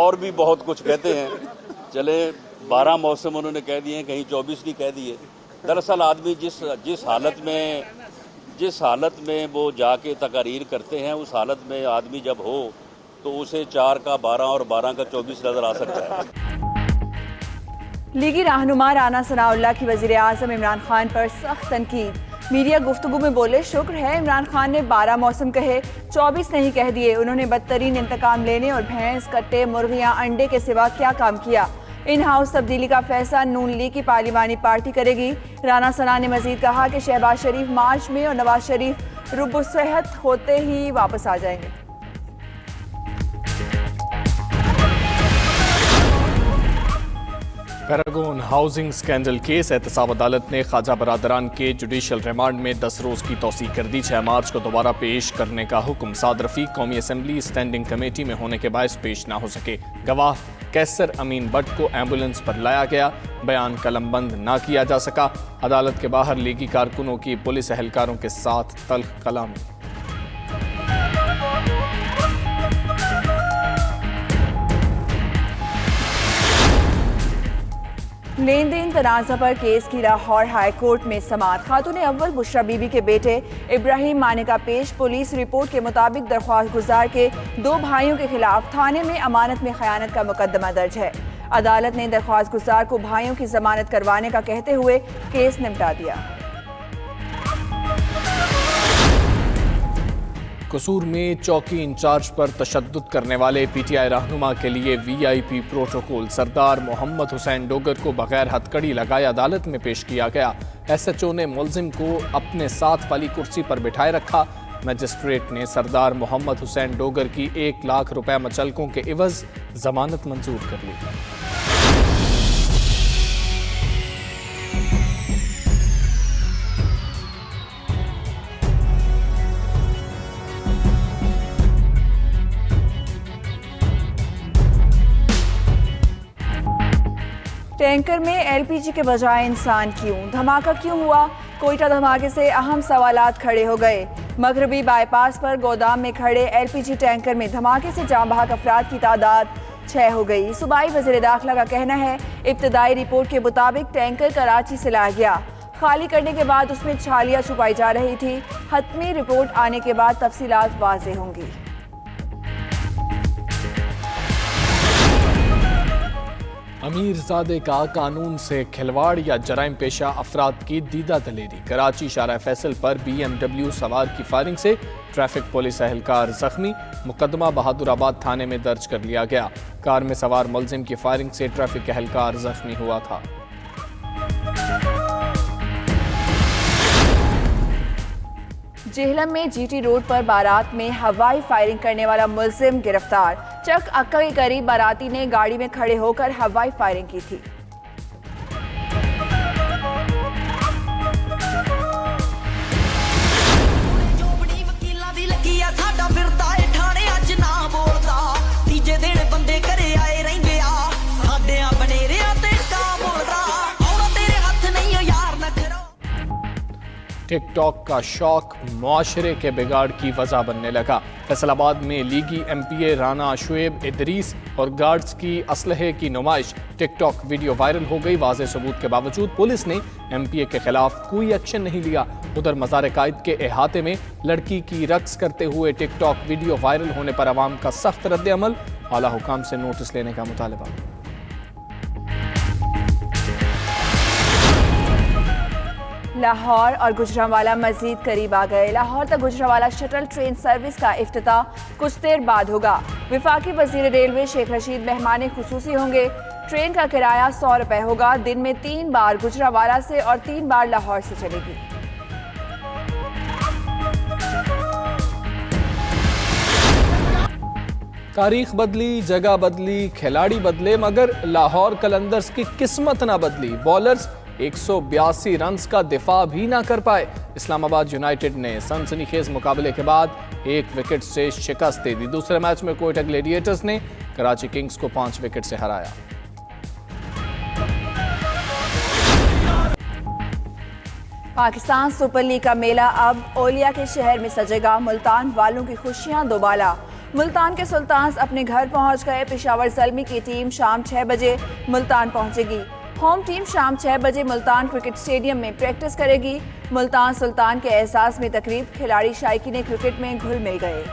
और भी बहुत कुछ कहते हैं। चले 12 मौसम उन्होंने कह दिए हैं, कहीं 24 नहीं कह दिए। दरअसल आदमी जिस हालत में वो जाके तकरीर करते हैं, उस हालत में आदमी जब हो तो उसे 4 का 12 और 12 का 24 नजर आ सकता है। लीगी रहनुमा राना सनाउल्लाह की वज़ीर आज़म इमरान खान पर सख्त तनकीद। मीडिया गुफ्तगू में बोले, शुक्र है इमरान खान ने 12 मौसम कहे, 24 नहीं कह दिए। उन्होंने बदतरीन इंतकाम लेने और भैंस, कट्टे, मुर्गियां, अंडे के सिवा क्या काम किया। इन हाउस तब्दीली का फैसला नून लीग की पार्लिमानी पार्टी करेगी। राना सना ने मजीद कहा कि शहबाज शरीफ मार्च में और नवाज शरीफ रुब-उस-सेहत होते ही वापस आ जाएंगे। पैरागॉन हाउसिंग स्कैंडल केस एहतसाब अदालत ने ख्वाजा बरादरान के जुडिशल रिमांड में 10 रोज़ की तौसीह कर दी। 6 मार्च को दोबारा पेश करने का हुक्म। साद रफीक कौमी असम्बली स्टैंडिंग कमेटी में होने के बायस पेश ना हो सके। गवाह कैसर अमीन भट्ट को एम्बुलेंस पर लाया गया, बयान कलमबंद ना किया जा सका। अदालत के बाहर लीगी कारकुनों की पुलिस एहलकारों के साथ तल्ख कलामी। लेन देन तनाज़ा पर केस की लाहौर हाई कोर्ट में समाअत। खातून अव्वल बुशरा बीबी के बेटे इब्राहिम माने का पेश। पुलिस रिपोर्ट के मुताबिक दरख्वास्त गुजार के 2 भाइयों के खिलाफ थाने में अमानत में खयानत का मुकदमा दर्ज है। अदालत ने दरख्वास्त गुजार को भाइयों की जमानत करवाने का कहते हुए केस निपटा दिया। कसूर में चौकी इंचार्ज पर तशद्दुद करने वाले PTI रहनुमा के लिए VIP प्रोटोकॉल। सरदार मोहम्मद हुसैन डोगर को बगैर हथकड़ी लगाए अदालत में पेश किया गया। SHO ने मुलजिम को अपने साथ वाली कुर्सी पर बिठाए रखा। मजिस्ट्रेट ने सरदार मोहम्मद हुसैन डोगर की 1 लाख रुपए मचलकों के इवज जमानत मंजूर कर ली। टैंकर में LPG के बजाय इंसान क्यों? धमाका क्यों हुआ? कोयटा धमाके से अहम सवालात खड़े हो गए। मगरबी बाईपास पर गोदाम में खड़े LPG टैंकर में धमाके से जाँ बहक अफराद की तादाद 6 हो गई। सूबाई वज़ीर दाखिला का कहना है, इब्तदाई रिपोर्ट के मुताबिक टैंकर कराची से लाया गया। खाली करने के बाद उसमें छालियाँ छुपाई जा रही थी। हतमी रिपोर्ट आने के बाद तफसीलात वाज़ेह होंगी। अमीरजादे का कानून से खिलवाड़ या जराइम पेशा अफराद की दीदा दलेरी। कराची शारा फैसल पर BMW सवार की फायरिंग से ट्रैफिक पुलिस एहलकार जख्मी। मुकदमा बहादुराबाद थाने में दर्ज कर लिया गया। कार में सवार मुलजिम की फायरिंग से ट्रैफिक एहलकार जख्मी हुआ था। जेहलम में GT रोड पर बारात में हवाई फायरिंग करने वाला मुलजिम गिरफ्तार। चक अक्का के करीब बाराती ने गाड़ी में खड़े होकर हवाई फायरिंग की थी। टिकटॉक का शौक मुआशरे के बिगाड़ की वजह बनने लगा। फैसलाबाद में लीगी MPA राना शुएब इदरीस और गार्ड्स की असलहे की नुमाइश। टिकटॉक वीडियो वायरल हो गई। वाज़े सबूत के बावजूद पुलिस ने MPA के खिलाफ कोई एक्शन नहीं लिया। उधर मज़ार कायद के अहाते में लड़की की रक्स करते हुए टिकटॉक वीडियो वायरल होने पर अवाम का सख्त रद्द अमल। आला हुकाम से नोटिस लेने का मुतालबा। लाहौर और गुजरांवाला मजीद करीब आ गए। लाहौर तक गुजरांवाला शटल ट्रेन सर्विस का इफ्तिताह कुछ देर बाद होगा। विफाकी वजीर रेलवे शेख रशीद मेहमान खुसूसी होंगे। ट्रेन का किराया 100 रुपए होगा। दिन में 3 बार गुजरांवाला से और 3 बार लाहौर से चलेगी। तारीख बदली, जगह बदली, खिलाड़ी बदले, मगर लाहौर कलंदर्स की किस्मत ना बदली। बॉलर्स 182 रन्स का दिफा भी ना कर पाए। इस्लामाबाद यूनाइटेड ने सनसनीखेज मुकाबले के बाद 1 विकेट से शिकस्त दे दी। दूसरे मैच में कोयटा ग्लेडिएटर्स ने कराची किंग्स को 5 विकेट से हराया। पाकिस्तान सुपर लीग का मेला अब ओलिया के शहर में सजेगा। मुल्तान वालों की खुशियां दोबाला। मुल्तान के सुल्तान्स अपने घर पहुंच गए। पेशावर ज़ल्मी की टीम शाम 6 बजे मुल्तान पहुंचेगी। होम टीम शाम 6 बजे मुल्तान क्रिकेट स्टेडियम में प्रैक्टिस करेगी। मुल्तान सुल्तान के एहसास में तकरीब, खिलाड़ी शायकीन क्रिकेट में घुल मिल गए।